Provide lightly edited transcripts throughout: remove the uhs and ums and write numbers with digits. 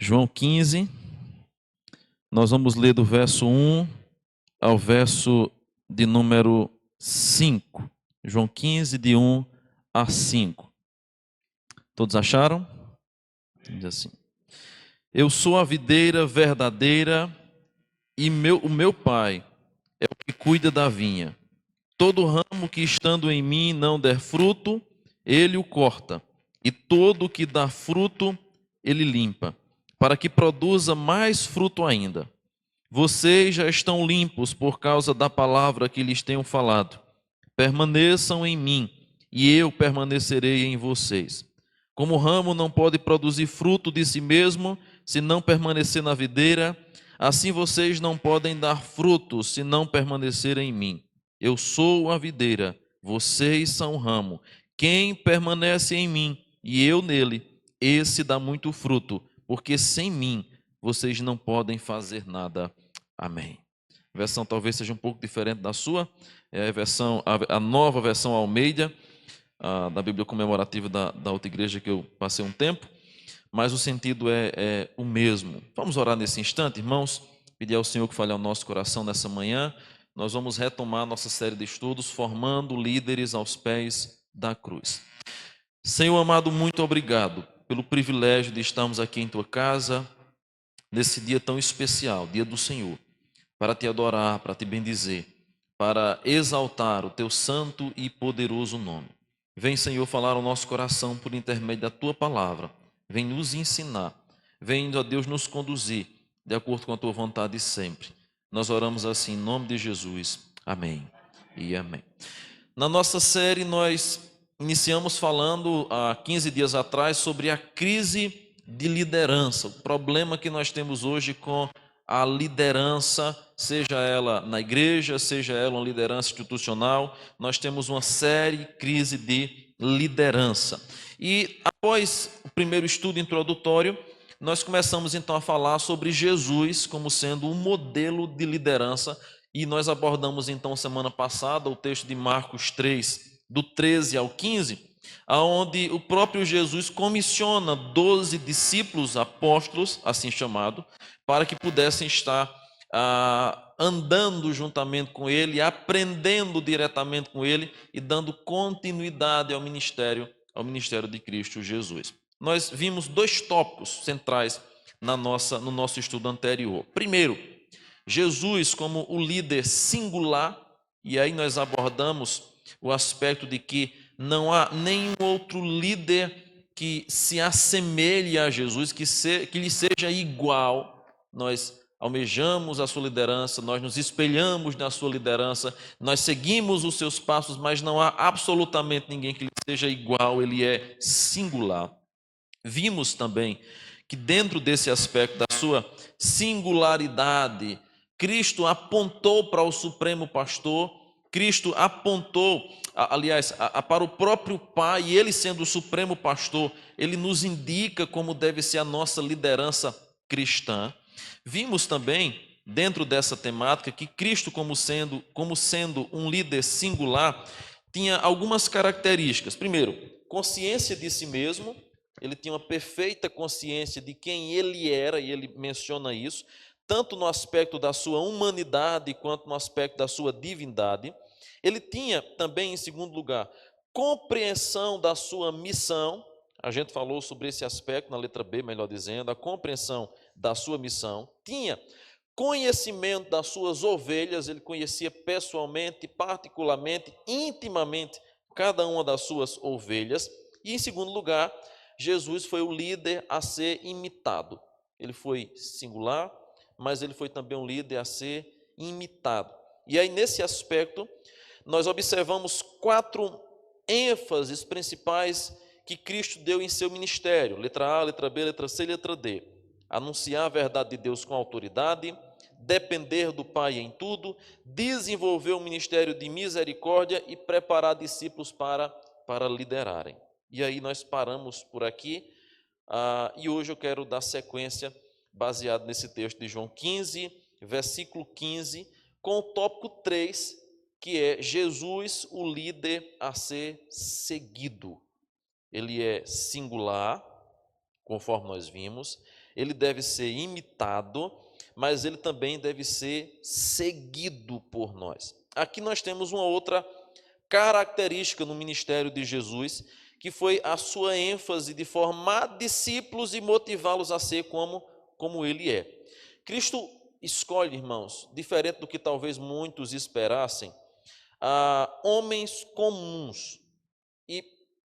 João 15, nós vamos ler do verso 1 ao verso de número 5. João 15, de 1 a 5. Todos acharam? Diz assim: Eu sou a videira verdadeira e o meu pai é o que cuida da vinha. Todo ramo que estando em mim não der fruto, ele o corta, e todo o que dá fruto, ele limpa, para que produza mais fruto ainda. Vocês já estão limpos por causa da palavra que lhes tenho falado. Permaneçam em mim, e eu permanecerei em vocês. Como o ramo não pode produzir fruto de si mesmo, se não permanecer na videira, assim vocês não podem dar fruto, se não permanecerem em mim. Eu sou a videira, vocês são o ramo. Quem permanece em mim e eu nele, esse dá muito fruto, porque sem mim vocês não podem fazer nada. Amém. A versão talvez seja um pouco diferente da sua, é a nova versão Almeida, da Bíblia comemorativa da outra igreja que eu passei um tempo, mas o sentido é o mesmo. Vamos orar nesse instante, irmãos, pedir ao Senhor que fale ao nosso coração nessa manhã. Nós vamos retomar nossa série de estudos, formando líderes aos pés da cruz. Senhor amado, muito obrigado pelo privilégio de estarmos aqui em Tua casa, nesse dia tão especial, dia do Senhor, para Te adorar, para Te bendizer, para exaltar o Teu santo e poderoso nome. Vem, Senhor, falar ao nosso coração por intermédio da Tua palavra. Vem nos ensinar. Vem, ó Deus, nos conduzir de acordo com a Tua vontade sempre. Nós oramos assim em nome de Jesus. Amém e amém. Na nossa série, nós iniciamos falando há 15 dias atrás sobre a crise de liderança, o problema que nós temos hoje com a liderança, seja ela na igreja, seja ela uma liderança institucional. Nós temos uma séria crise de liderança. E após o primeiro estudo introdutório, nós começamos então a falar sobre Jesus como sendo um modelo de liderança. E nós abordamos então semana passada o texto de Marcos 3, do 13 ao 15, aonde o próprio Jesus comissiona 12 discípulos apóstolos, assim chamado, para que pudessem estar andando juntamente com ele, aprendendo diretamente com ele e dando continuidade ao ministério de Cristo Jesus. Nós vimos dois tópicos centrais no nosso estudo anterior. Primeiro, Jesus como o líder singular, e aí nós abordamos o aspecto de que não há nenhum outro líder que se assemelhe a Jesus, que lhe seja igual. Nós almejamos a sua liderança, nós nos espelhamos na sua liderança, nós seguimos os seus passos, mas não há absolutamente ninguém que lhe seja igual, ele é singular. Vimos também que dentro desse aspecto da sua singularidade, Cristo apontou para o Supremo Pastor, Cristo apontou, aliás, para o próprio Pai, e Ele sendo o Supremo Pastor, Ele nos indica como deve ser a nossa liderança cristã. Vimos também, dentro dessa temática, que Cristo, como sendo um líder singular, tinha algumas características. Primeiro, consciência de si mesmo. Ele tinha uma perfeita consciência de quem ele era, e ele menciona isso, tanto no aspecto da sua humanidade, quanto no aspecto da sua divindade. Ele tinha também, em segundo lugar, compreensão da sua missão. A gente falou sobre esse aspecto na letra B, melhor dizendo, a compreensão da sua missão. Tinha conhecimento das suas ovelhas, ele conhecia pessoalmente, particularmente, intimamente, cada uma das suas ovelhas. E, em segundo lugar, Jesus foi o líder a ser imitado. Ele foi singular, mas ele foi também um líder a ser imitado. E aí, nesse aspecto, nós observamos 4 ênfases principais que Cristo deu em seu ministério. Letra A, letra B, letra C, letra D. Anunciar a verdade de Deus com autoridade, depender do Pai em tudo, desenvolver um ministério de misericórdia e preparar discípulos para liderarem. E aí nós paramos por aqui, e hoje eu quero dar sequência, baseado nesse texto de João 15, versículo 15, com o tópico 3, que é Jesus, o líder a ser seguido. Ele é singular, conforme nós vimos, ele deve ser imitado, mas ele também deve ser seguido por nós. Aqui nós temos uma outra característica no ministério de Jesus, que foi a sua ênfase de formar discípulos e motivá-los a ser como ele é. Cristo escolhe, irmãos, diferente do que talvez muitos esperassem, homens comuns, e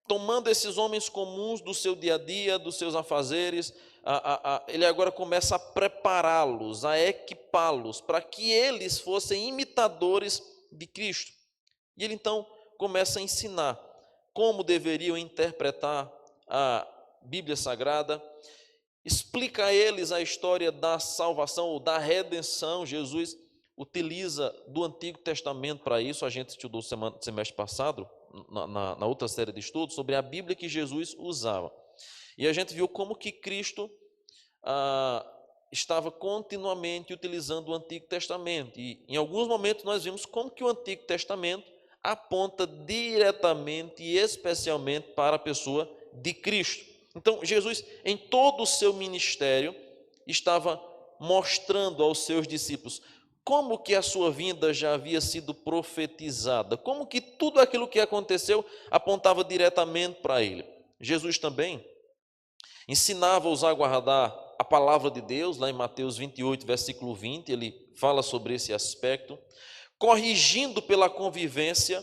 tomando esses homens comuns do seu dia a dia, dos seus afazeres, ele agora começa a prepará-los, a equipá-los, para que eles fossem imitadores de Cristo. E ele então começa a ensinar como deveriam interpretar a Bíblia Sagrada, explica a eles a história da salvação ou da redenção. Jesus utiliza do Antigo Testamento para isso. A gente estudou semestre passado, na outra série de estudos, sobre a Bíblia que Jesus usava. E a gente viu como que Cristo estava continuamente utilizando o Antigo Testamento. E em alguns momentos nós vimos como que o Antigo Testamento aponta diretamente e especialmente para a pessoa de Cristo. Então, Jesus, em todo o seu ministério, estava mostrando aos seus discípulos como que a sua vinda já havia sido profetizada, como que tudo aquilo que aconteceu apontava diretamente para ele. Jesus também ensinava-os a guardar a palavra de Deus, lá em Mateus 28, versículo 20, ele fala sobre esse aspecto. Corrigindo pela convivência,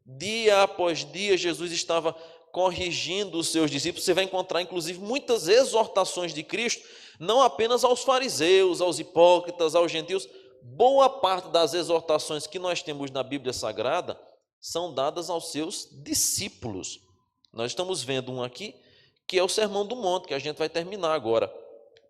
dia após dia, Jesus estava corrigindo os seus discípulos. Você vai encontrar, inclusive, muitas exortações de Cristo, não apenas aos fariseus, aos hipócritas, aos gentios. Boa parte das exortações que nós temos na Bíblia Sagrada são dadas aos seus discípulos. Nós estamos vendo um aqui, que é o Sermão do Monte, que a gente vai terminar agora.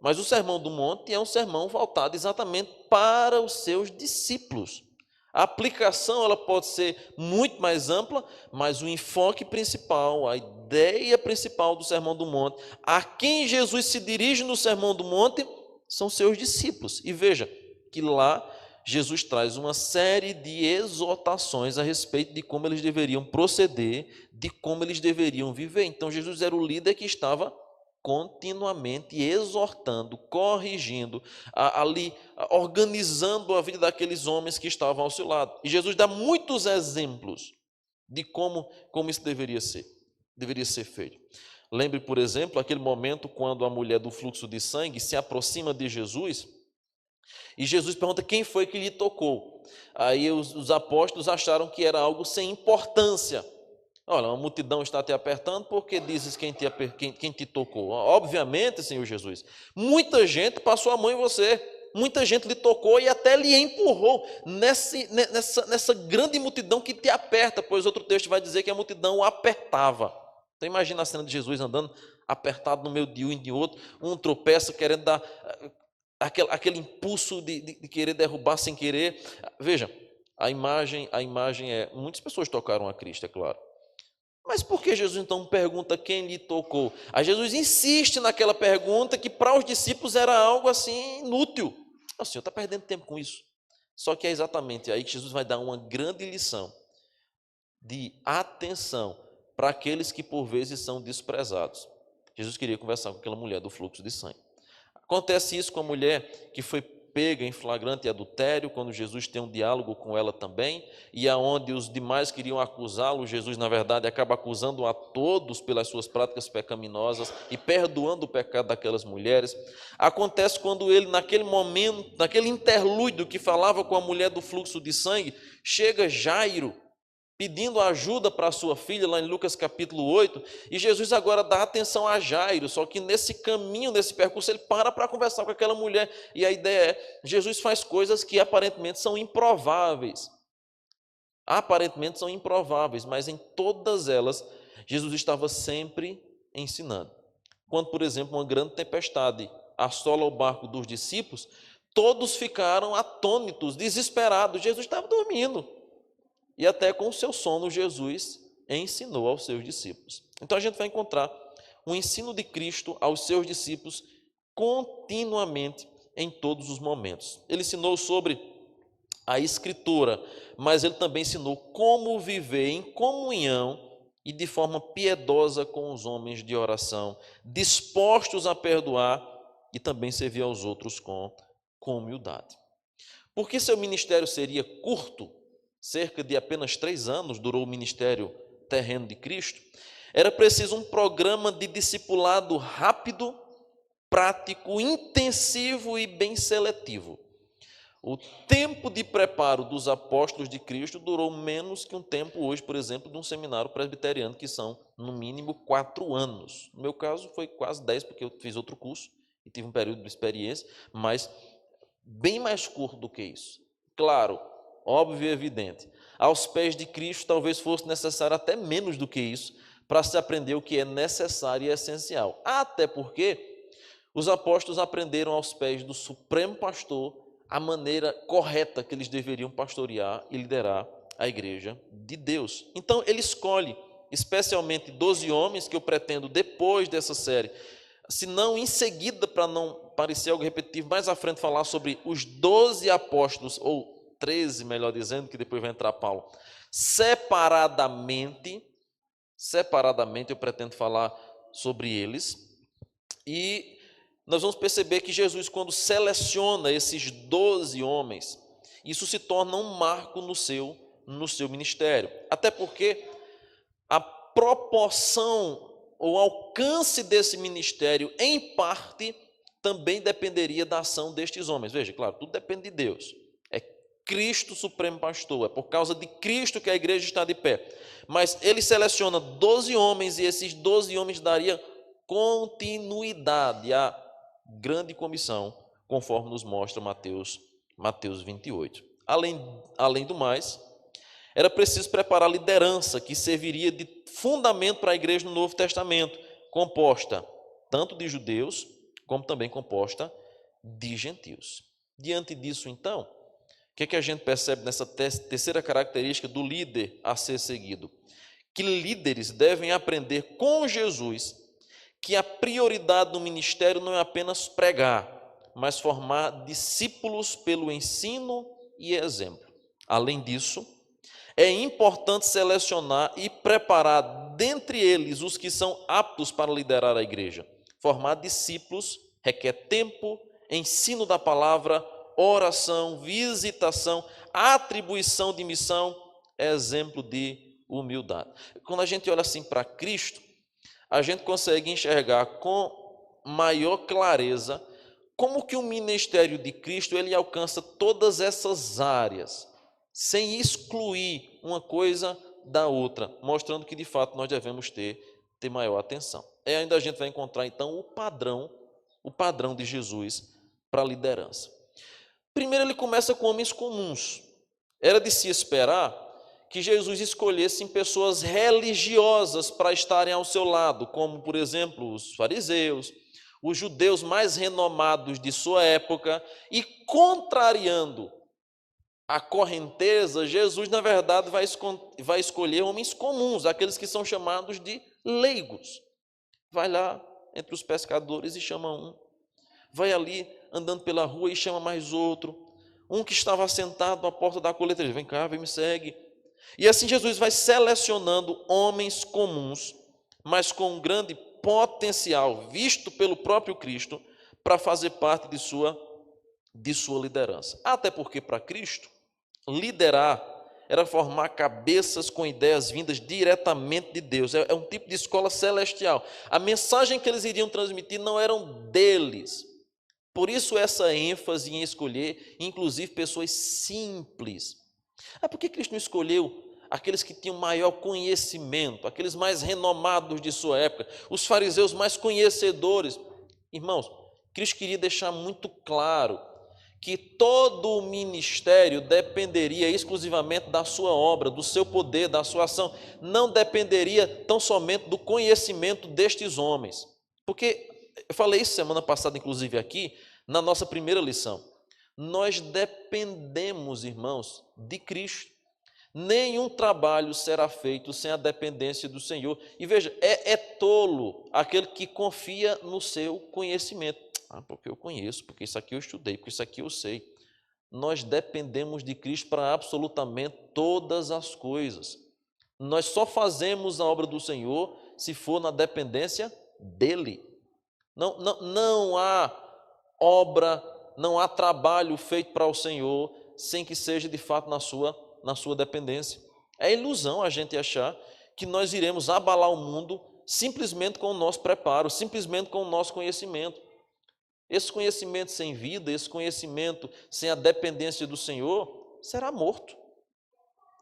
Mas o Sermão do Monte é um sermão voltado exatamente para os seus discípulos. A aplicação ela pode ser muito mais ampla, mas o enfoque principal, a ideia principal do Sermão do Monte, a quem Jesus se dirige no Sermão do Monte, são seus discípulos. E veja que lá Jesus traz uma série de exortações a respeito de como eles deveriam proceder, de como eles deveriam viver. Então Jesus era o líder que estava continuamente exortando, corrigindo, ali organizando a vida daqueles homens que estavam ao seu lado. E Jesus dá muitos exemplos de como isso deveria ser feito. Lembre, por exemplo, aquele momento quando a mulher do fluxo de sangue se aproxima de Jesus e Jesus pergunta quem foi que lhe tocou. Aí os apóstolos acharam que era algo sem importância. Olha, uma multidão está te apertando, porque dizes quem te tocou? Obviamente, Senhor Jesus, muita gente passou a mão em você, muita gente lhe tocou e até lhe empurrou nessa grande multidão que te aperta, pois outro texto vai dizer que a multidão o apertava. Então imagina a cena de Jesus andando apertado no meio de um e de outro, um tropeça querendo dar aquele impulso de querer derrubar sem querer. Veja, a imagem é, muitas pessoas tocaram a Cristo, é claro. Mas por que Jesus então pergunta quem lhe tocou? Aí Jesus insiste naquela pergunta que para os discípulos era algo assim inútil. O Senhor está perdendo tempo com isso. Só que é exatamente aí que Jesus vai dar uma grande lição de atenção para aqueles que por vezes são desprezados. Jesus queria conversar com aquela mulher do fluxo de sangue. Acontece isso com a mulher que foi pega em flagrante adultério, quando Jesus tem um diálogo com ela também, e aonde os demais queriam acusá-lo, Jesus na verdade acaba acusando a todos pelas suas práticas pecaminosas e perdoando o pecado daquelas mulheres. Acontece quando ele, naquele momento, naquele interlúdio que falava com a mulher do fluxo de sangue, chega Jairo pedindo ajuda para a sua filha, lá em Lucas capítulo 8, e Jesus agora dá atenção a Jairo, só que nesse caminho, nesse percurso, ele para conversar com aquela mulher, e a ideia é, Jesus faz coisas que aparentemente são improváveis, mas em todas elas, Jesus estava sempre ensinando. Quando, por exemplo, uma grande tempestade assola o barco dos discípulos, todos ficaram atônitos, desesperados, Jesus estava dormindo. E até com o seu sono, Jesus ensinou aos seus discípulos. Então a gente vai encontrar o ensino de Cristo aos seus discípulos continuamente, em todos os momentos. Ele ensinou sobre a Escritura, mas ele também ensinou como viver em comunhão e de forma piedosa com os homens de oração, dispostos a perdoar e também servir aos outros com humildade. Porque seu ministério seria curto, cerca de apenas 3 anos durou o ministério terreno de Cristo, era preciso um programa de discipulado rápido, prático, intensivo e bem seletivo. O tempo de preparo dos apóstolos de Cristo durou menos que um tempo hoje, por exemplo, de um seminário presbiteriano, que são, no mínimo, 4 anos. No meu caso, foi quase 10, porque eu fiz outro curso e tive um período de experiência, mas bem mais curto do que isso. Claro, óbvio e evidente. Aos pés de Cristo, talvez fosse necessário até menos do que isso, para se aprender o que é necessário e essencial. Até porque os apóstolos aprenderam aos pés do Supremo Pastor a maneira correta que eles deveriam pastorear e liderar a igreja de Deus. Então, ele escolhe, especialmente 12 homens, que eu pretendo, depois dessa série, se não em seguida, para não parecer algo repetitivo, mais à frente falar sobre os 12 apóstolos, ou 13, melhor dizendo, que depois vai entrar Paulo, separadamente eu pretendo falar sobre eles, e nós vamos perceber que Jesus, quando seleciona esses 12 homens, isso se torna um marco no seu ministério. Até porque a proporção ou alcance desse ministério, em parte, também dependeria da ação destes homens. Veja, claro, tudo depende de Deus. É Cristo Supremo Pastor, é por causa de Cristo que a igreja está de pé. Mas ele seleciona 12 homens e esses 12 homens dariam continuidade à grande comissão, conforme nos mostra Mateus 28. Além do mais, era preciso preparar a liderança que serviria de fundamento para a igreja no Novo Testamento, composta tanto de judeus, como também composta de gentios. Diante disso, então, o que a gente percebe nessa terceira característica do líder a ser seguido? Que líderes devem aprender com Jesus que a prioridade do ministério não é apenas pregar, mas formar discípulos pelo ensino e exemplo. Além disso, é importante selecionar e preparar dentre eles os que são aptos para liderar a igreja. Formar discípulos requer tempo, ensino da palavra, oração, visitação, atribuição de missão, exemplo de humildade. Quando a gente olha assim para Cristo, a gente consegue enxergar com maior clareza como que o ministério de Cristo ele alcança todas essas áreas, sem excluir uma coisa da outra, mostrando que de fato nós devemos ter maior atenção. Ainda a gente vai encontrar então o padrão de Jesus para a liderança. Primeiro ele começa com homens comuns. Era de se esperar que Jesus escolhesse pessoas religiosas para estarem ao seu lado, como, por exemplo, os fariseus, os judeus mais renomados de sua época, e contrariando a correnteza, Jesus, na verdade, vai escolher homens comuns, aqueles que são chamados de leigos. Vai lá entre os pescadores e chama um. Vai ali andando pela rua e chama mais outro. Um que estava sentado à porta da colheita, vem cá, vem me segue. E assim Jesus vai selecionando homens comuns, mas com um grande potencial, visto pelo próprio Cristo, para fazer parte de sua liderança. Até porque para Cristo, liderar era formar cabeças com ideias vindas diretamente de Deus. É um tipo de escola celestial. A mensagem que eles iriam transmitir não eram deles. Por isso essa ênfase em escolher, inclusive, pessoas simples. Por que Cristo não escolheu aqueles que tinham maior conhecimento, aqueles mais renomados de sua época, os fariseus mais conhecedores? Irmãos, Cristo queria deixar muito claro que todo o ministério dependeria exclusivamente da sua obra, do seu poder, da sua ação. Não dependeria tão somente do conhecimento destes homens. Porque eu falei isso semana passada, inclusive aqui, na nossa primeira lição. Nós dependemos, irmãos, de Cristo. Nenhum trabalho será feito sem a dependência do Senhor. E veja, é tolo aquele que confia no seu conhecimento. Porque eu conheço, porque isso aqui eu estudei, porque isso aqui eu sei. Nós dependemos de Cristo para absolutamente todas as coisas. Nós só fazemos a obra do Senhor se for na dependência dEle. Não há obra, não há trabalho feito para o Senhor sem que seja de fato na sua dependência. É ilusão a gente achar que nós iremos abalar o mundo simplesmente com o nosso preparo, simplesmente com o nosso conhecimento. Esse conhecimento sem vida, esse conhecimento sem a dependência do Senhor, será morto,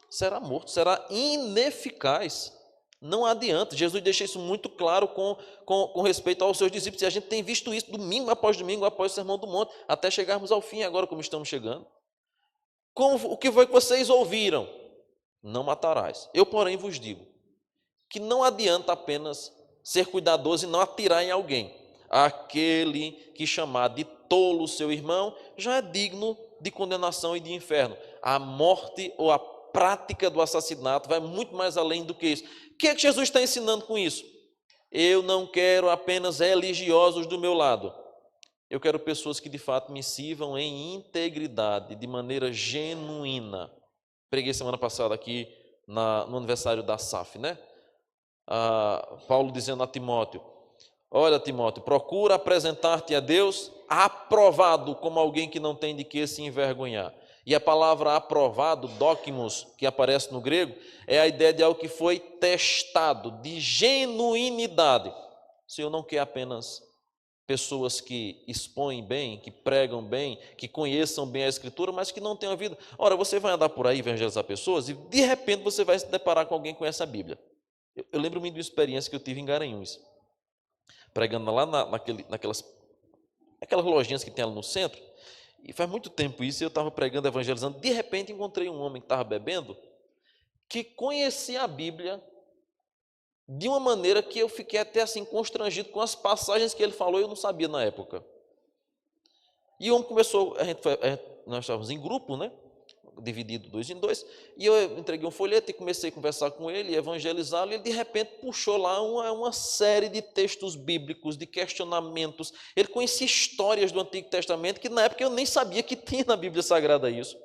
será ineficaz. Não adianta. Jesus deixa isso muito claro com respeito aos seus discípulos. E a gente tem visto isso domingo após o Sermão do Monte, até chegarmos ao fim agora, como estamos chegando. O que foi que vocês ouviram? Não matarás. Eu, porém, vos digo que não adianta apenas ser cuidadoso e não atirar em alguém. Aquele que chamar de tolo seu irmão já é digno de condenação e de inferno. A morte ou a prática do assassinato vai muito mais além do que isso. O que é que Jesus está ensinando com isso? Eu não quero apenas religiosos do meu lado. Eu quero pessoas que de fato me sirvam em integridade, de maneira genuína. Preguei semana passada aqui no aniversário da SAF, né? Paulo dizendo a Timóteo: olha, Timóteo, procura apresentar-te a Deus aprovado, como alguém que não tem de que se envergonhar. E a palavra aprovado, dokimos, que aparece no grego, é a ideia de algo que foi testado, de genuinidade. O Senhor não quer apenas pessoas que expõem bem, que pregam bem, que conheçam bem a Escritura, mas que não tenham vida. Ora, você vai andar por aí evangelizar pessoas e de repente você vai se deparar com alguém que conhece a Bíblia. Eu lembro-me de uma experiência que eu tive em Garanhuns, pregando lá naquelas lojinhas que tem ali no centro, e faz muito tempo isso, eu estava pregando, evangelizando, de repente encontrei um homem que estava bebendo, que conhecia a Bíblia de uma maneira que eu fiquei até assim constrangido com as passagens que ele falou, eu não sabia na época. E o homem começou, nós estávamos em grupo, né? Dividido 2 em 2, e eu entreguei um folheto e comecei a conversar com ele, evangelizá-lo, e ele de repente puxou lá uma série de textos bíblicos, de questionamentos. Ele conhecia histórias do Antigo Testamento, que na época eu nem sabia que tinha na Bíblia Sagrada isso.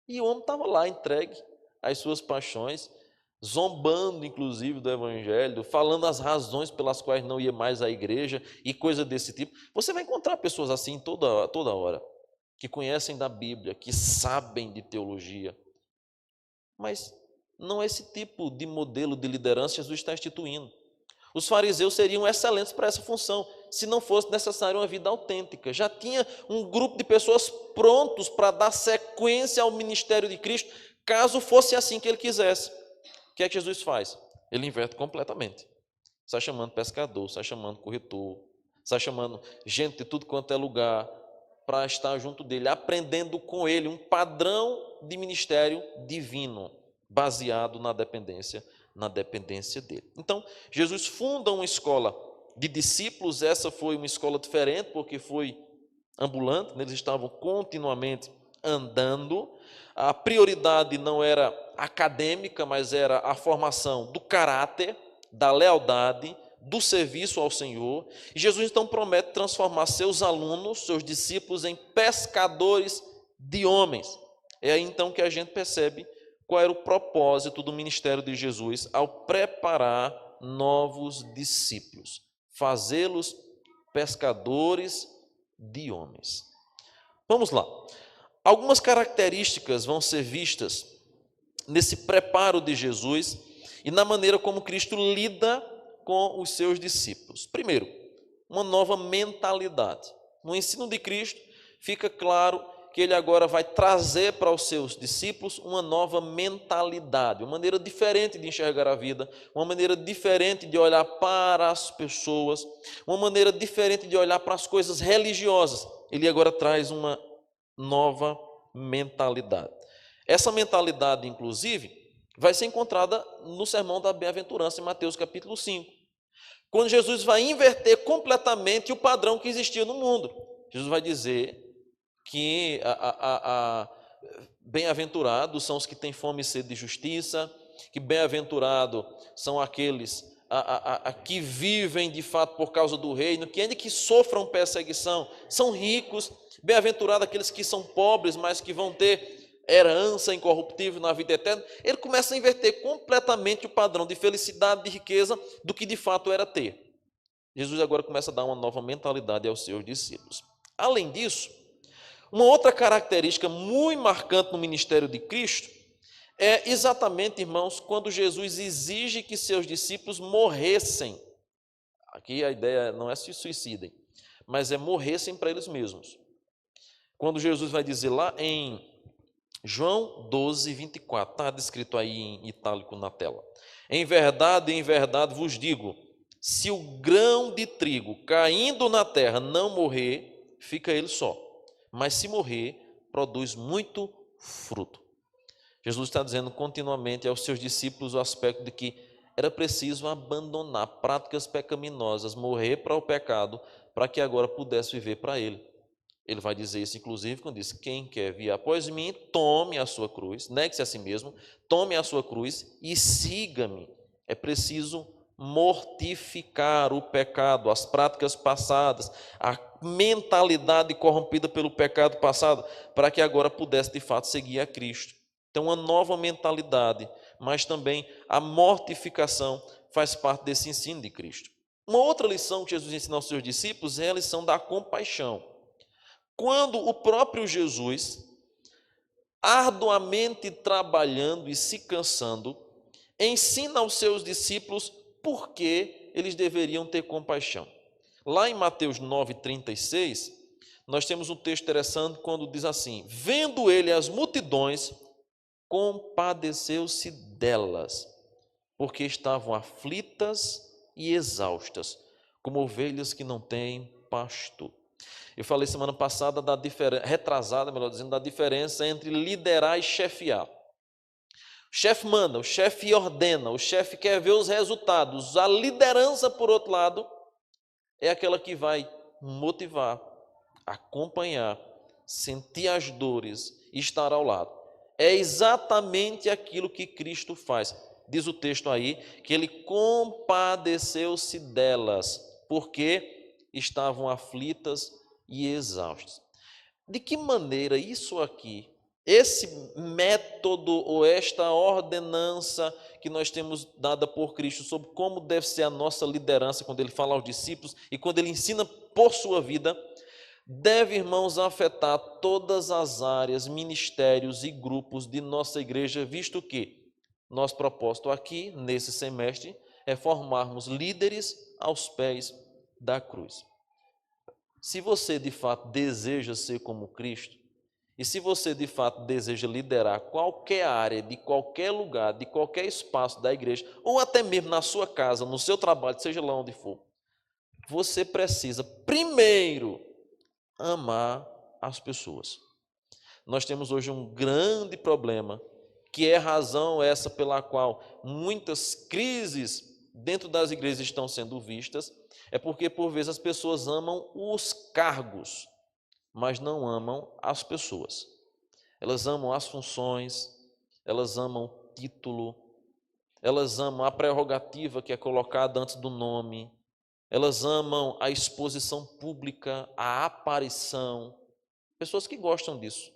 E o homem estava lá entregue às suas paixões, zombando inclusive do Evangelho, falando as razões pelas quais não ia mais à igreja e coisa desse tipo. Você vai encontrar pessoas assim toda hora, que conhecem da Bíblia, que sabem de teologia, mas não é esse tipo de modelo de liderança que Jesus está instituindo. Os fariseus seriam excelentes para essa função, se não fosse necessário uma vida autêntica. Já tinha um grupo de pessoas prontos para dar sequência ao ministério de Cristo, caso fosse assim que ele quisesse. O que é que Jesus faz? Ele inverte completamente. Está chamando pescador, está chamando corretor, está chamando gente de tudo quanto é lugar, para estar junto dele, aprendendo com ele um padrão de ministério divino, baseado na dependência dele. Então, Jesus funda uma escola de discípulos. Essa foi uma escola diferente, porque foi ambulante, eles estavam continuamente andando. A prioridade não era acadêmica, mas era a formação do caráter, da lealdade, do serviço ao Senhor. E Jesus então promete transformar seus alunos, seus discípulos, em pescadores de homens. É aí então que a gente percebe qual era o propósito do ministério de Jesus ao preparar novos discípulos, fazê-los pescadores de homens. Vamos lá. Algumas características vão ser vistas nesse preparo de Jesus e na maneira como Cristo lida com os seus discípulos. Primeiro, uma nova mentalidade. No ensino de Cristo, fica claro que ele agora vai trazer para os seus discípulos uma nova mentalidade, uma maneira diferente de enxergar a vida, uma maneira diferente de olhar para as pessoas, uma maneira diferente de olhar para as coisas religiosas. Ele agora traz uma nova mentalidade. Essa mentalidade, inclusive, vai ser encontrada no Sermão da Bem-aventurança, em Mateus capítulo 5. Quando Jesus vai inverter completamente o padrão que existia no mundo. Jesus vai dizer que bem-aventurados são os que têm fome e sede de justiça, que bem-aventurados são aqueles que vivem de fato por causa do reino, que ainda que sofram perseguição, são ricos. Bem-aventurados aqueles que são pobres, mas que vão ter herança incorruptível na vida eterna. Ele começa a inverter completamente o padrão de felicidade, de riqueza, do que de fato era ter. Jesus agora começa a dar uma nova mentalidade aos seus discípulos. Além disso, uma outra característica muito marcante no ministério de Cristo é exatamente, irmãos, quando Jesus exige que seus discípulos morressem. Aqui a ideia não é se suicidem, mas é morressem para eles mesmos. Quando Jesus vai dizer lá em João 12, 24, está descrito aí em itálico na tela. Em verdade vos digo, se o grão de trigo caindo na terra não morrer, fica ele só. Mas se morrer, produz muito fruto. Jesus está dizendo continuamente aos seus discípulos o aspecto de que era preciso abandonar práticas pecaminosas, morrer para o pecado, para que agora pudesse viver para Ele. Ele vai dizer isso, inclusive, quando diz: quem quer vir após mim, tome a sua cruz, negue-se a si mesmo, tome a sua cruz e siga-me. É preciso mortificar o pecado, as práticas passadas, a mentalidade corrompida pelo pecado passado, para que agora pudesse de fato seguir a Cristo. Então, uma nova mentalidade, mas também a mortificação faz parte desse ensino de Cristo. Uma outra lição que Jesus ensina aos seus discípulos é a lição da compaixão. Quando o próprio Jesus, arduamente trabalhando e se cansando, ensina aos seus discípulos por que eles deveriam ter compaixão. Lá em Mateus 9,36, nós temos um texto interessante quando diz assim: vendo ele as multidões, compadeceu-se delas, porque estavam aflitas e exaustas, como ovelhas que não têm pastor. Eu falei semana passada retrasada, melhor dizendo, da diferença entre liderar e chefiar. O chefe manda, o chefe ordena, o chefe quer ver os resultados. A liderança, por outro lado, é aquela que vai motivar, acompanhar, sentir as dores e estar ao lado. É exatamente aquilo que Cristo faz. Diz o texto aí que ele compadeceu-se delas, porque estavam aflitas e exaustas. De que maneira isso aqui, esse método ou esta ordenança que nós temos dada por Cristo sobre como deve ser a nossa liderança quando ele fala aos discípulos e quando ele ensina por sua vida, deve, irmãos, afetar todas as áreas, ministérios e grupos de nossa igreja, visto que nosso propósito aqui, nesse semestre, é formarmos líderes aos pés da cruz. Se você de fato deseja ser como Cristo, e se você de fato deseja liderar qualquer área, de qualquer lugar, de qualquer espaço da igreja, ou até mesmo na sua casa, no seu trabalho, seja lá onde for, você precisa primeiro amar as pessoas. Nós temos hoje um grande problema, que é a razão essa pela qual muitas crises dentro das igrejas estão sendo vistas, é porque por vezes as pessoas amam os cargos, mas não amam as pessoas. Elas amam as funções, elas amam o título, elas amam a prerrogativa que é colocada antes do nome, elas amam a exposição pública, a aparição. Pessoas que gostam disso,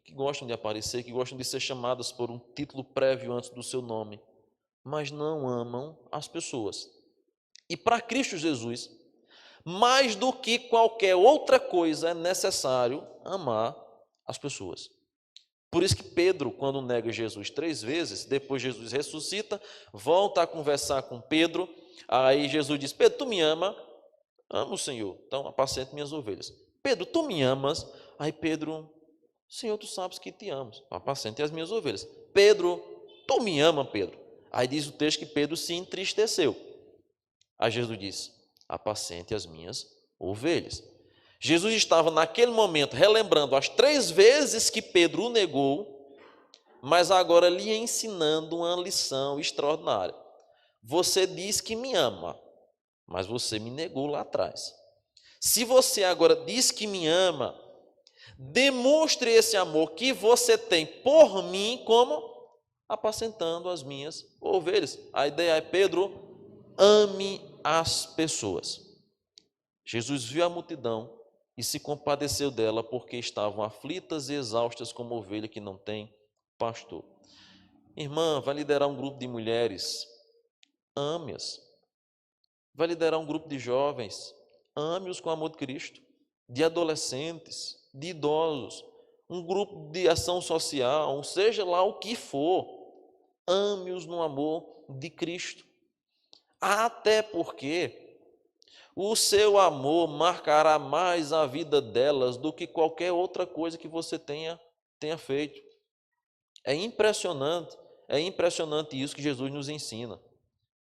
que gostam de aparecer, que gostam de ser chamadas por um título prévio antes do seu nome, mas não amam as pessoas. E para Cristo Jesus, mais do que qualquer outra coisa, é necessário amar as pessoas. Por isso que Pedro, quando nega Jesus 3 vezes, depois Jesus ressuscita, volta a conversar com Pedro, aí Jesus diz: Pedro, tu me ama? Amo o Senhor, então apacente minhas ovelhas. Pedro, tu me amas? Aí Pedro: Senhor, tu sabes que te amo, apacente as minhas ovelhas. Pedro, tu me ama, Pedro? Aí diz o texto que Pedro se entristeceu. Aí Jesus disse: apacente as minhas ovelhas. Jesus estava naquele momento relembrando as 3 vezes que Pedro o negou, mas agora lhe ensinando uma lição extraordinária. Você diz que me ama, mas você me negou lá atrás. Se você agora diz que me ama, demonstre esse amor que você tem por mim como apacentando as minhas ovelhas. A ideia é: Pedro, ame as pessoas. Jesus viu a multidão e se compadeceu dela, porque estavam aflitas e exaustas como ovelha que não tem pastor. Irmã, vai liderar um grupo de mulheres, ame-as. Vai liderar um grupo de jovens, ame-os com o amor de Cristo. de adolescentes, de idosos, um grupo de ação social, seja lá o que for, ame-os no amor de Cristo. Até porque o seu amor marcará mais a vida delas do que qualquer outra coisa que você tenha feito. É impressionante isso que Jesus nos ensina.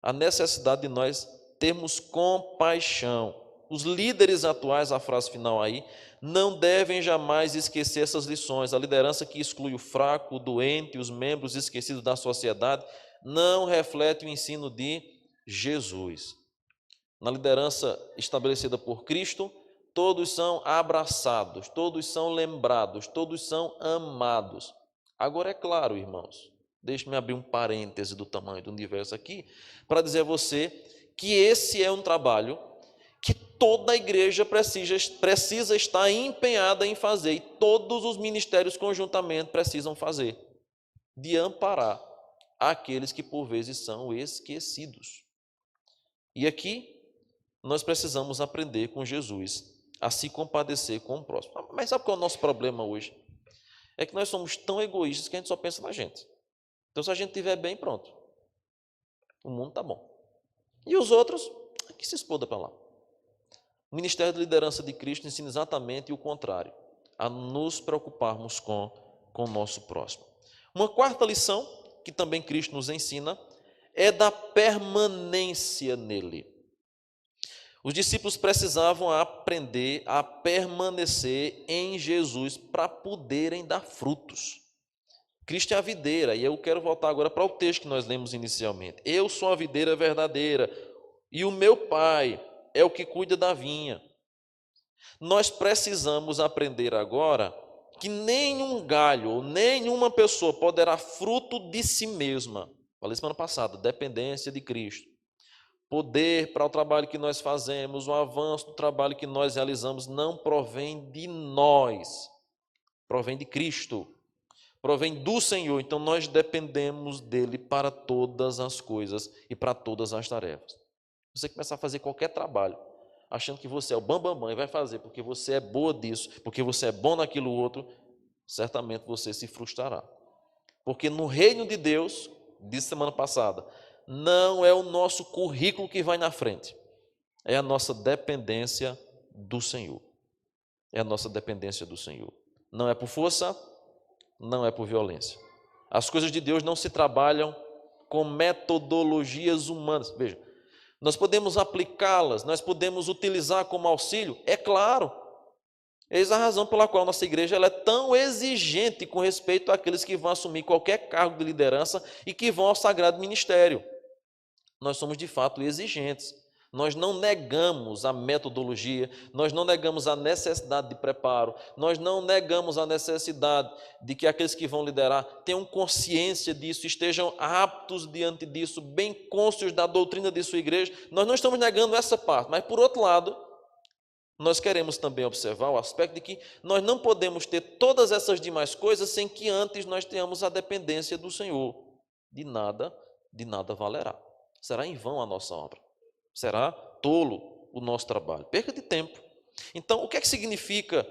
A necessidade de nós termos compaixão. Os líderes atuais, a frase final aí, não devem jamais esquecer essas lições. A liderança que exclui o fraco, o doente, os membros esquecidos da sociedade, não reflete o ensino de Jesus. Na liderança estabelecida por Cristo, todos são abraçados, todos são lembrados, todos são amados. Agora é claro, irmãos, deixe-me abrir um parêntese do tamanho do universo aqui, para dizer a você que esse é um trabalho que toda a igreja precisa estar empenhada em fazer, e todos os ministérios conjuntamente precisam fazer, de amparar aqueles que por vezes são esquecidos. E aqui nós precisamos aprender com Jesus a se compadecer com o próximo. Mas sabe qual é o nosso problema hoje? É que nós somos tão egoístas que a gente só pensa na gente. Então, se a gente estiver bem, pronto. O mundo está bom. E os outros, que se exploda para lá. O Ministério de Liderança de Cristo ensina exatamente o contrário, a nos preocuparmos com o nosso próximo. Uma quarta lição, que também Cristo nos ensina, é da permanência nele. Os discípulos precisavam aprender a permanecer em Jesus para poderem dar frutos. Cristo é a videira, e eu quero voltar agora para o texto que nós lemos inicialmente. Eu sou a videira verdadeira, e o meu Pai é o que cuida da vinha. Nós precisamos aprender agora que nenhum galho ou nenhuma pessoa poderá fruto de si mesma. Falei semana passada, dependência de Cristo. Poder para o trabalho que nós fazemos, o avanço do trabalho que nós realizamos não provém de nós, provém de Cristo, provém do Senhor. Então nós dependemos dele para todas as coisas e para todas as tarefas. Você começar a fazer qualquer trabalho, achando que você é o bambambam e vai fazer porque você é boa disso, porque você é bom naquilo outro, certamente você se frustrará. Porque no reino de Deus, disse semana passada, não é o nosso currículo que vai na frente, é a nossa dependência do Senhor. É a nossa dependência do Senhor. Não é por força, não é por violência. As coisas de Deus não se trabalham com metodologias humanas. Veja, nós podemos aplicá-las, nós podemos utilizar como auxílio, é claro. Eis a razão pela qual nossa igreja ela é tão exigente com respeito àqueles que vão assumir qualquer cargo de liderança e que vão ao sagrado ministério. Nós somos de fato exigentes. Nós não negamos a metodologia, nós não negamos a necessidade de preparo, nós não negamos a necessidade de que aqueles que vão liderar tenham consciência disso, estejam aptos diante disso, bem conscientes da doutrina de sua igreja. Nós não estamos negando essa parte, mas por outro lado, nós queremos também observar o aspecto de que nós não podemos ter todas essas demais coisas sem que antes nós tenhamos a dependência do Senhor. De nada valerá. Será em vão a nossa obra. Será tolo o nosso trabalho. Perca de tempo. Então, o que é que significa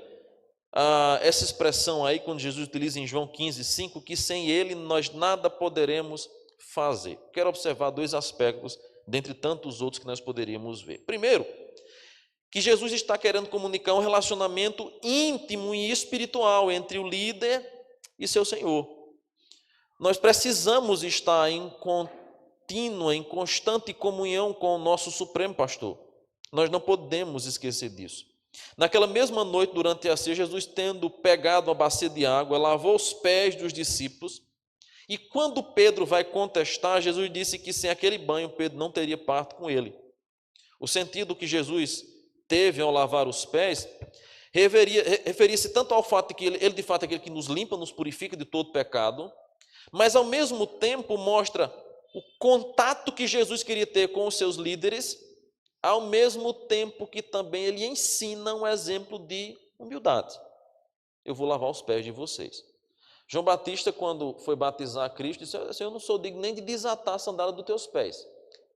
essa expressão aí, quando Jesus utiliza em João 15:5, que sem ele nós nada poderemos fazer? Quero observar dois aspectos, dentre tantos outros que nós poderíamos ver. Primeiro, que Jesus está querendo comunicar um relacionamento íntimo e espiritual entre o líder e seu Senhor. Nós precisamos estar em contínua, em constante comunhão com o nosso Supremo Pastor. Nós não podemos esquecer disso. Naquela mesma noite, durante a ceia, Jesus, tendo pegado uma bacia de água, lavou os pés dos discípulos, e quando Pedro vai contestar, Jesus disse que sem aquele banho, Pedro não teria parte com ele. O sentido que Jesus teve ao lavar os pés referia-se tanto ao fato de que ele de fato é aquele que nos limpa, nos purifica de todo pecado, mas ao mesmo tempo mostra o contato que Jesus queria ter com os seus líderes, ao mesmo tempo que também ele ensina um exemplo de humildade. Eu vou lavar os pés de vocês. João Batista, quando foi batizar Cristo, disse: eu não sou digno nem de desatar a sandália dos teus pés.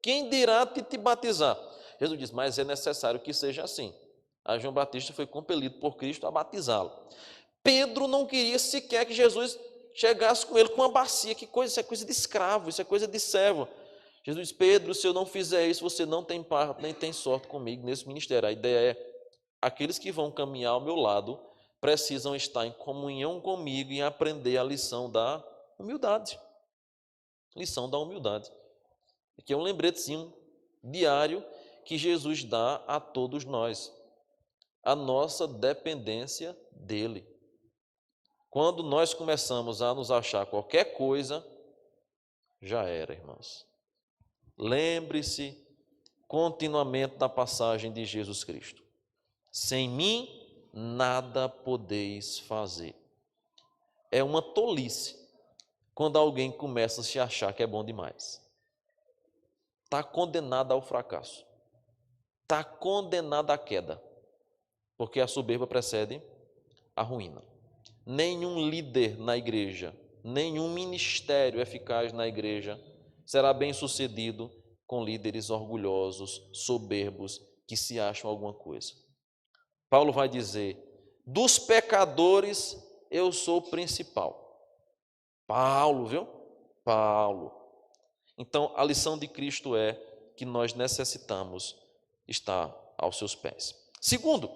Quem dirá te batizar? Jesus diz: mas é necessário que seja assim. Aí João Batista foi compelido por Cristo a batizá-lo. Pedro não queria sequer que Jesus chegasse com ele com uma bacia. Que coisa, isso é coisa de escravo, isso é coisa de servo. Jesus disse: Pedro, se eu não fizer isso, você não tem parte, nem tem sorte comigo nesse ministério. A ideia é, aqueles que vão caminhar ao meu lado precisam estar em comunhão comigo e aprender a lição da humildade. Lição da humildade. Aqui é um lembretezinho diário que Jesus dá a todos nós. A nossa dependência dele. Quando nós começamos a nos achar qualquer coisa, já era, irmãos. Lembre-se continuamente da passagem de Jesus Cristo. Sem mim, nada podeis fazer. É uma tolice quando alguém começa a se achar que é bom demais. Está condenado ao fracasso. Está condenado à queda. Porque a soberba precede a ruína. Nenhum líder na igreja, nenhum ministério eficaz na igreja será bem sucedido com líderes orgulhosos, soberbos, que se acham alguma coisa. Paulo vai dizer: dos pecadores eu sou o principal. Paulo, viu? Paulo. Então, a lição de Cristo é que nós necessitamos estar aos seus pés. Segundo,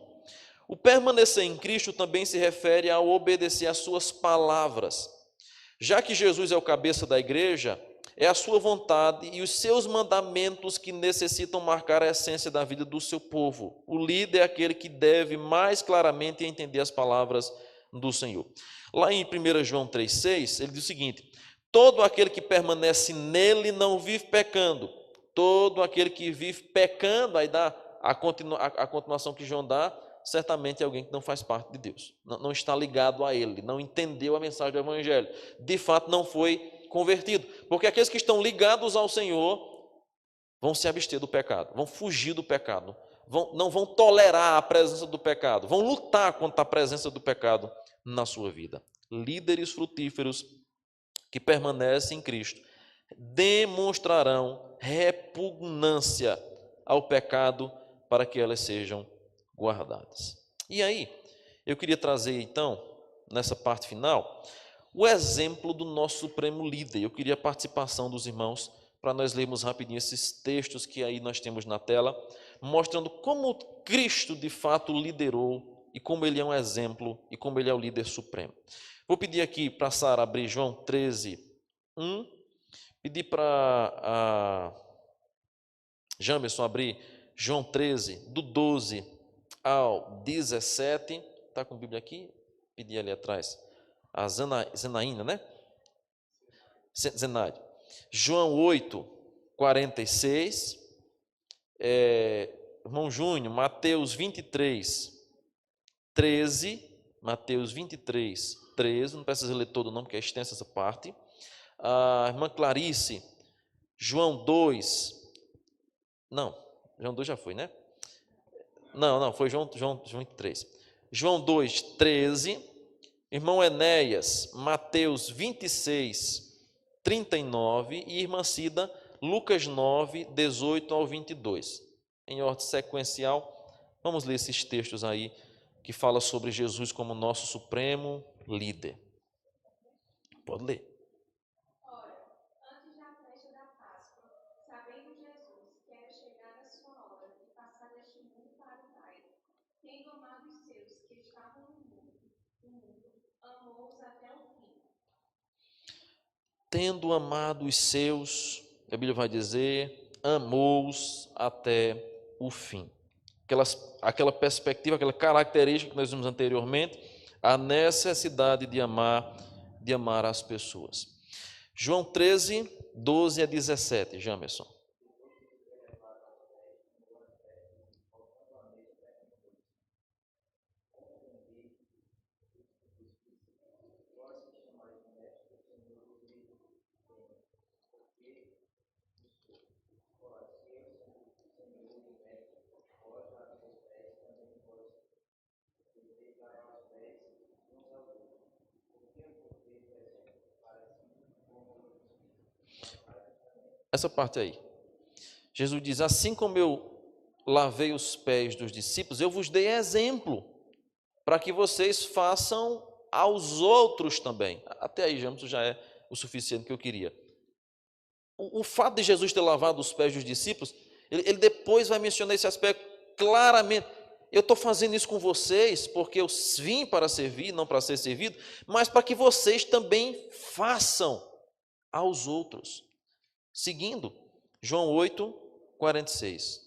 o permanecer em Cristo também se refere ao obedecer às suas palavras. Já que Jesus é o cabeça da igreja, é a sua vontade e os seus mandamentos que necessitam marcar a essência da vida do seu povo. O líder é aquele que deve mais claramente entender as palavras do Senhor. Lá em 1 João 3,6, ele diz o seguinte: todo aquele que permanece nele não vive pecando. Todo aquele que vive pecando, aí dá a continuação que João dá, certamente é alguém que não faz parte de Deus, não está ligado a Ele, não entendeu a mensagem do Evangelho, de fato não foi convertido, porque aqueles que estão ligados ao Senhor vão se abster do pecado, vão fugir do pecado, não vão tolerar a presença do pecado, vão lutar contra a presença do pecado na sua vida. Líderes frutíferos que permanecem em Cristo demonstrarão repugnância ao pecado para que elas sejam guardadas. E aí, eu queria trazer então, nessa parte final, o exemplo do nosso supremo líder. Eu queria a participação dos irmãos para nós lermos rapidinho esses textos que aí nós temos na tela, mostrando como Cristo de fato liderou e como ele é um exemplo e como ele é o líder supremo. Vou pedir aqui para a Sara abrir João 13, 1. Pedir para a Jamerson abrir João 13, do 12 ao 17. Está com a Bíblia aqui? Pedi ali atrás. A Zenaína, né? Zenaide. João 8, 46. Irmão Júnior, Mateus 23, 13. Mateus 23, 13. Não precisa ler todo não, porque é extensa essa parte. A irmã Clarice, João 2. Não, João 2 já foi, né? Não, foi João 23. João 2, 13. Irmão Enéas, Mateus 26, 39. E irmã Cida, Lucas 9, 18 ao 22. Em ordem sequencial, vamos ler esses textos aí que fala sobre Jesus como nosso supremo líder. Pode ler. Tendo amado os seus, a Bíblia vai dizer, amou-os até o fim. Aquela perspectiva, aquela característica que nós vimos anteriormente, a necessidade de amar as pessoas. João 13, 12 a 17, Jamerson. Essa parte aí. Jesus diz: assim como eu lavei os pés dos discípulos, eu vos dei exemplo, para que vocês façam aos outros também. Até aí, já é o suficiente que eu queria. O fato de Jesus ter lavado os pés dos discípulos, ele depois vai mencionar esse aspecto claramente. Eu estou fazendo isso com vocês porque eu vim para servir, não para ser servido, mas para que vocês também façam aos outros. Seguindo, João 8, 46.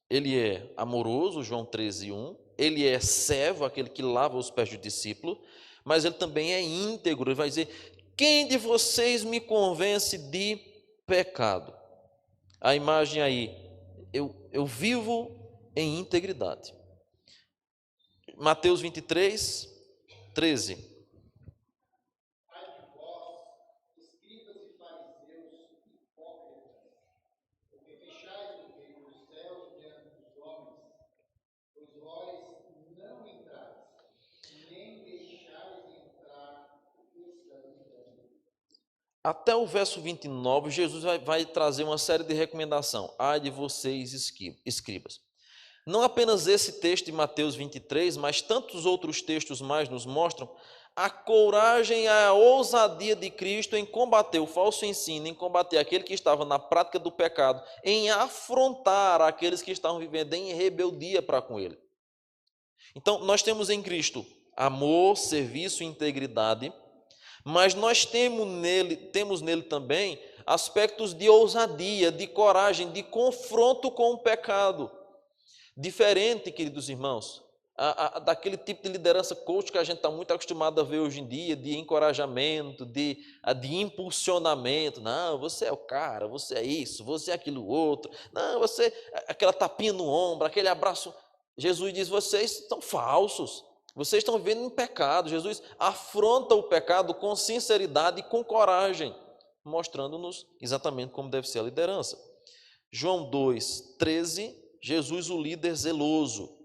Ele é amoroso, João 13, 1. Ele é servo, aquele que lava os pés do discípulo, mas ele também é íntegro. Ele vai dizer: quem de vocês me convence de pecado? A imagem aí, eu vivo em integridade. Mateus 23, 13. Até o verso 29, Jesus vai trazer uma série de recomendação. Ai de vocês, escribas. Não apenas esse texto de Mateus 23, mas tantos outros textos mais nos mostram a coragem e a ousadia de Cristo em combater o falso ensino, em combater aquele que estava na prática do pecado, em afrontar aqueles que estavam vivendo em rebeldia para com ele. Então, nós temos em Cristo amor, serviço e integridade, mas nós temos nele também aspectos de ousadia, de coragem, de confronto com o pecado. Diferente, queridos irmãos, daquele tipo de liderança coach que a gente está muito acostumado a ver hoje em dia, de encorajamento, de impulsionamento. Não, você é o cara, você é isso, você é aquilo outro. Não, você, aquela tapinha no ombro, aquele abraço. Jesus diz: vocês estão falsos. Vocês estão vivendo em pecado. Jesus afronta o pecado com sinceridade e com coragem, mostrando-nos exatamente como deve ser a liderança. João 2, 13, Jesus, o líder zeloso.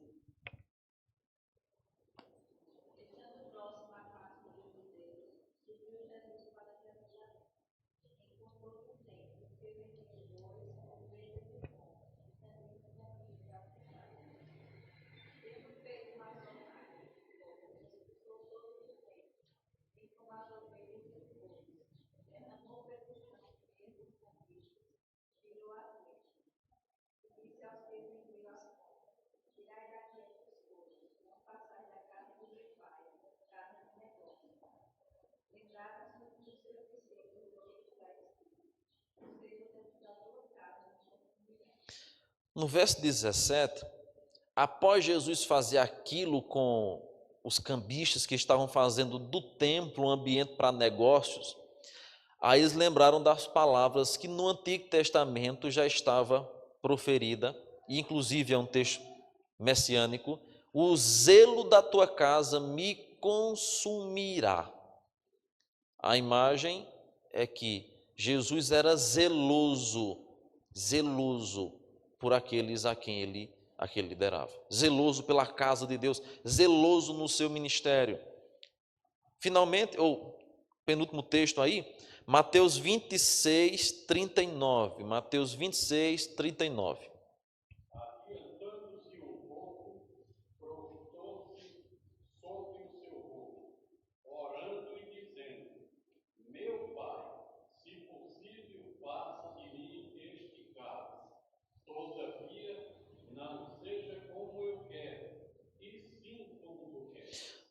No verso 17, após Jesus fazer aquilo com os cambistas que estavam fazendo do templo um ambiente para negócios, aí eles lembraram das palavras que no Antigo Testamento já estava proferida, e inclusive é um texto messiânico: o zelo da tua casa me consumirá. A imagem é que Jesus era zeloso por aqueles a quem ele liderava, zeloso pela casa de Deus, zeloso no seu ministério. Finalmente, ou penúltimo texto aí, Mateus 26, 39. Mateus 26, 39.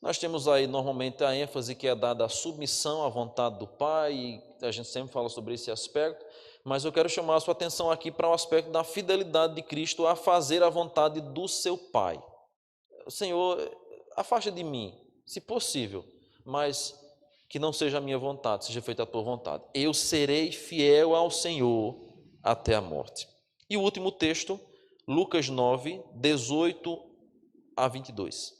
Nós temos aí normalmente a ênfase que é dada à submissão à vontade do Pai, e a gente sempre fala sobre esse aspecto, mas eu quero chamar a sua atenção aqui para o aspecto da fidelidade de Cristo a fazer a vontade do seu Pai. Senhor, afasta de mim, se possível, mas que não seja a minha vontade, seja feita a tua vontade. Eu serei fiel ao Senhor até a morte. E o último texto, Lucas 9, 18 a 22.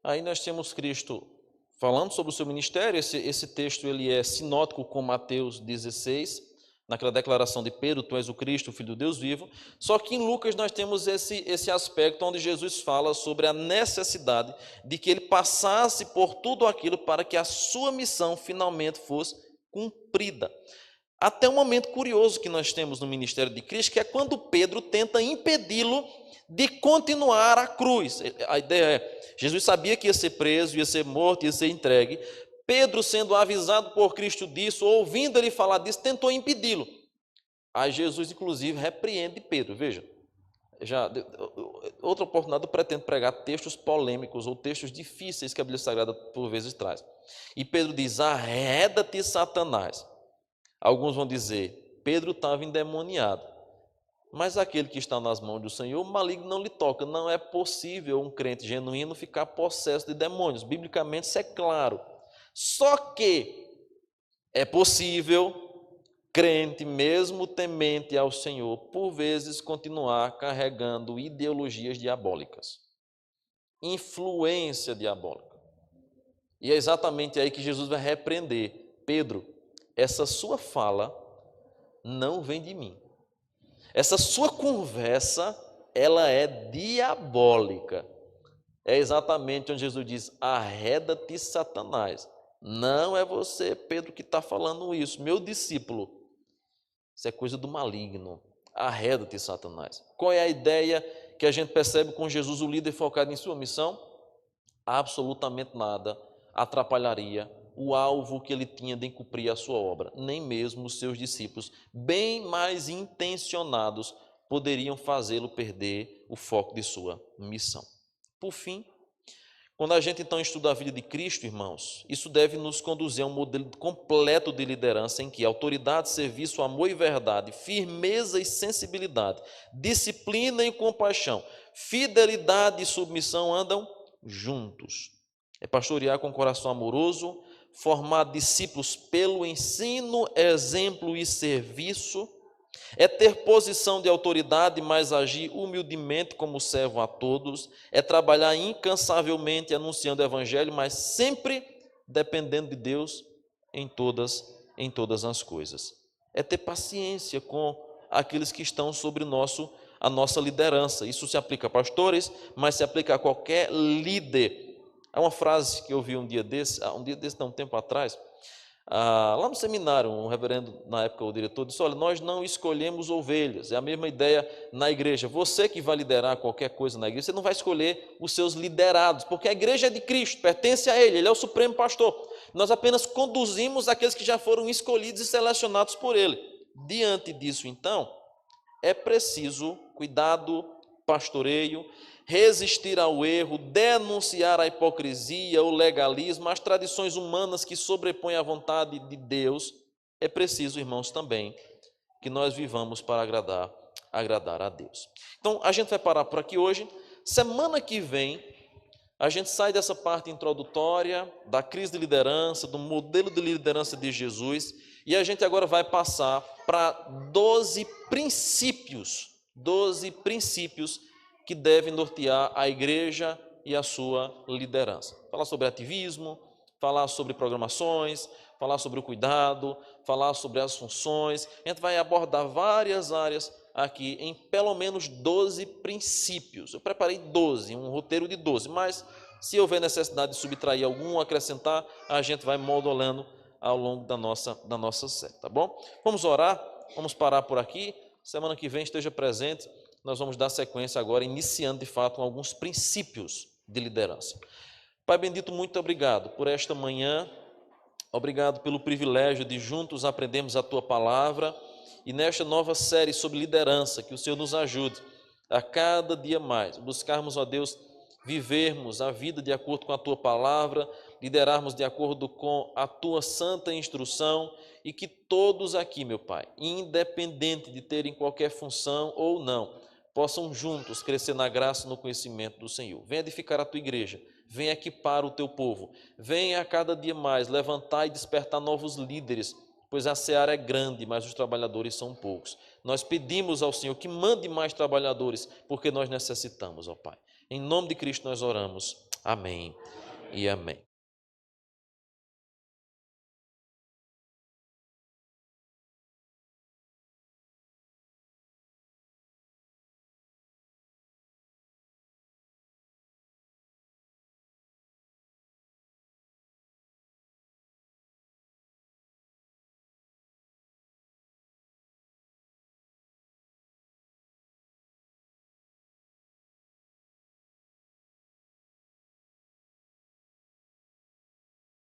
Aí nós temos Cristo falando sobre o seu ministério. Esse texto ele é sinótico com Mateus 16, naquela declaração de Pedro, tu és o Cristo, o Filho do Deus vivo. Só que em Lucas nós temos esse aspecto onde Jesus fala sobre a necessidade de que ele passasse por tudo aquilo para que a sua missão finalmente fosse cumprida. Até um momento curioso que nós temos no ministério de Cristo, que é quando Pedro tenta impedi-lo de continuar a cruz. A ideia é, Jesus sabia que ia ser preso, ia ser morto, ia ser entregue. Pedro, sendo avisado por Cristo disso, ouvindo ele falar disso, tentou impedi-lo. Aí Jesus, inclusive, repreende Pedro. Veja, outra oportunidade eu pretendo pregar textos polêmicos ou textos difíceis que a Bíblia Sagrada por vezes traz. E Pedro diz, arreda-te, Satanás. Alguns vão dizer, Pedro estava endemoniado. Mas aquele que está nas mãos do Senhor, o maligno não lhe toca. Não é possível um crente genuíno ficar possesso de demônios. Biblicamente isso é claro. Só que é possível, crente, mesmo temente ao Senhor, por vezes continuar carregando ideologias diabólicas. Influência diabólica. E é exatamente aí que Jesus vai repreender. Pedro, essa sua fala não vem de mim. Essa sua conversa, ela é diabólica. É exatamente onde Jesus diz, arreda-te, Satanás. Não é você, Pedro, que está falando isso. Meu discípulo, isso é coisa do maligno. Arreda-te, Satanás. Qual é a ideia que a gente percebe com Jesus, o líder focado em sua missão? Absolutamente nada atrapalharia o alvo que ele tinha de cumprir a sua obra. Nem mesmo os seus discípulos, bem mais intencionados, poderiam fazê-lo perder o foco de sua missão. Por fim, quando a gente então estuda a vida de Cristo, irmãos, isso deve nos conduzir a um modelo completo de liderança em que autoridade, serviço, amor e verdade, firmeza e sensibilidade, disciplina e compaixão, fidelidade e submissão andam juntos. É pastorear com coração amoroso, formar discípulos pelo ensino, exemplo e serviço, é ter posição de autoridade, mas agir humildemente como servo a todos, é trabalhar incansavelmente anunciando o evangelho, mas sempre dependendo de Deus em todas as coisas. É ter paciência com aqueles que estão sobre a nossa liderança. Isso se aplica a pastores, mas se aplica a qualquer líder. Há uma frase que eu vi um tempo atrás, lá no seminário, um reverendo, na época o diretor, disse, olha, nós não escolhemos ovelhas, é a mesma ideia na igreja. Você que vai liderar qualquer coisa na igreja, você não vai escolher os seus liderados, porque a igreja é de Cristo, pertence a Ele é o supremo pastor. Nós apenas conduzimos aqueles que já foram escolhidos e selecionados por Ele. Diante disso, então, é preciso cuidado, pastoreio, resistir ao erro, denunciar a hipocrisia, o legalismo, as tradições humanas que sobrepõem a vontade de Deus. É preciso, irmãos, também que nós vivamos para agradar a Deus. Então, a gente vai parar por aqui hoje. Semana que vem, a gente sai dessa parte introdutória, da crise de liderança, do modelo de liderança de Jesus, e a gente agora vai passar para 12 princípios que devem nortear a igreja e a sua liderança. Falar sobre ativismo, falar sobre programações, falar sobre o cuidado, falar sobre as funções. A gente vai abordar várias áreas aqui em pelo menos 12 princípios. Eu preparei 12, um roteiro de 12, mas se houver necessidade de subtrair algum, acrescentar, a gente vai modulando ao longo da nossa série, tá bom? Vamos orar, vamos parar por aqui. Semana que vem esteja presente. Nós vamos dar sequência agora, iniciando de fato alguns princípios de liderança. Pai bendito, muito obrigado por esta manhã, obrigado pelo privilégio de juntos aprendermos a Tua palavra e nesta nova série sobre liderança, que o Senhor nos ajude a cada dia mais buscarmos, ó Deus, vivermos a vida de acordo com a Tua palavra, liderarmos de acordo com a Tua santa instrução e que todos aqui, meu Pai, independente de terem qualquer função ou não, possam juntos crescer na graça e no conhecimento do Senhor. Venha edificar a Tua igreja, venha equipar o Teu povo, venha a cada dia mais levantar e despertar novos líderes, pois a seara é grande, mas os trabalhadores são poucos. Nós pedimos ao Senhor que mande mais trabalhadores, porque nós necessitamos, ó Pai. Em nome de Cristo nós oramos. Amém e amém.